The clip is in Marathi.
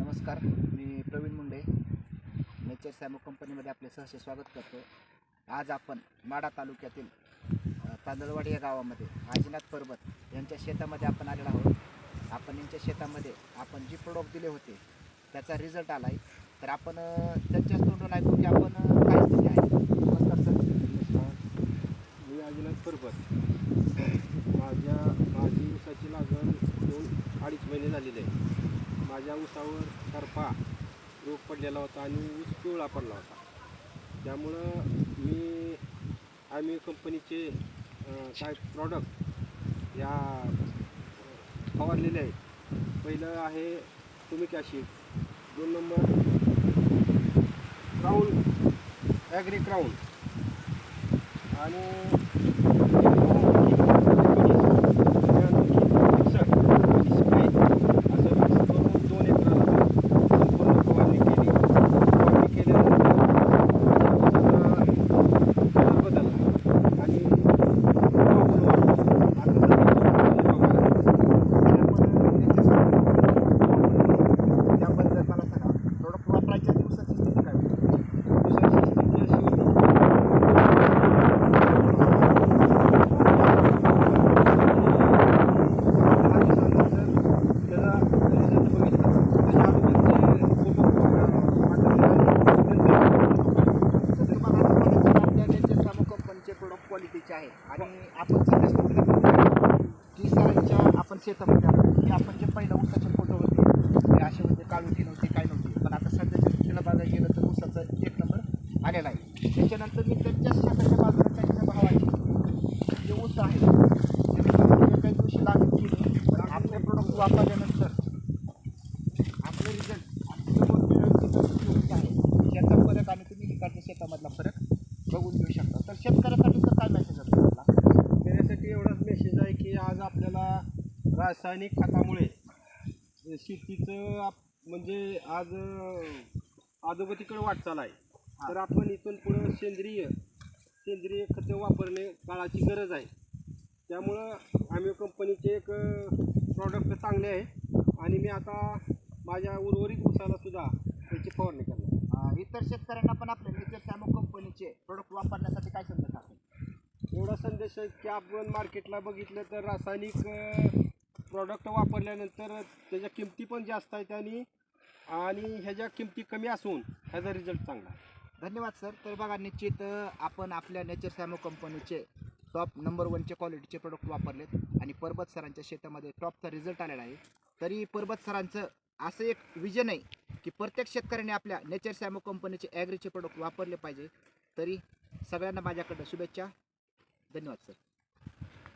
नमस्कार, मी प्रवीण मुंडे नेचर सॅमो कंपनीमध्ये आपले सहर्ष स्वागत करतो। आज आपण माढा तालुक्यातील तांदळवाडी या गावामध्ये आजीनाथ पर्वत यांच्या शेतामध्ये आपण आलेलो आहोत। आपण यांच्या शेतामध्ये आपण जे प्रोडक्ट दिले होते त्याचा रिझल्ट आला आहे, तर आपण त्यांच्याच तोंडून ऐकू की आपण काय स्थिती आहे। नमस्कार सर। नमस्कार, मी आजीनाथ पर्वत। माझी ऊसाची लागण 2-2.5 महिने झालेले आहे। माझ्या ऊसावर करपा रोग पडलेला होता आणि ऊस पिवळा पडला होता। त्यामुळं आम्ही कंपनीचे काय प्रॉडक्ट या फवारलेले आहेत। पहिलं आहे टोमिक acid, 2 number crown agri crown आणि क्वालिटीचे आहे आणि आपण सगळ्या की सरांच्या आपण शेतामध्ये आलो की आपण जे पहिलं ऊसाचे फोटो होते ते असे होते, काळोखी नव्हते, काय नव्हते, पण आता सध्याच्या स्थितीला बघायला गेलं तर ऊसाचा 1 नंबर आलेला आहे। त्याच्यानंतर मी त्यांच्या शेताच्या बाजूला त्यांच्या भावाचे जे ऊस आहे ते काही दिवशी लागत केली, पण आपले प्रोडक्ट वापरल्यानंतर आपले रिझल्ट आहे त्याचा फरक आणि तुम्ही इकडच्या शेतामधला फरक बघून घेऊ शकता। तर शेतकऱ्यासाठी सर काय मेसेज असतो आपला? त्यासाठी एवढाच मेसेज आहे की आज आपल्याला रासायनिक खतामुळे शेतीचं म्हणजे आज अधोगतीकडे वाटचाल आहे। तर आपण इथून पुढं सेंद्रिय खते वापरणे काळाची गरज आहे। त्यामुळं आम्ही कंपनीचे एक प्रॉडक्ट चांगले आहे आणि मी आता माझ्या उर्वरित ऊसाला सुद्धा त्याची फवारणी करणार। इतर शेतकऱ्यांना पण आपल्या नेचर सॅमो कंपनीचे प्रोडक्ट वापरण्यासाठी काय संदेश आहे? एवढा संदेश आहे की आपण मार्केटला बघितलं तर रासायनिक प्रॉडक्ट वापरल्यानंतर त्याच्या किमती पण जास्त आहेत आणि ह्याच्या किमती कमी असून ह्याचा रिझल्ट चांगला आहे। धन्यवाद सर। तर बघा, निश्चित आपण आपल्या नेचर सॅमो कंपनीचे टॉप नंबर 1चे क्वालिटीचे प्रोडक्ट वापरलेत आणि पर्वत सरांच्या शेतामध्ये टॉपचा रिझल्ट आलेला आहे। तरी पर्वत सरांचं असं एक विजन आहे की प्रत्येक शेतकऱ्याने आपल्या नेचर सॅमो कंपनीचे ॲग्रीचे प्रोडक्ट वापरले पाहिजे। तरी सगळ्यांना माझ्याकडं शुभेच्छा। धन्यवाद सर।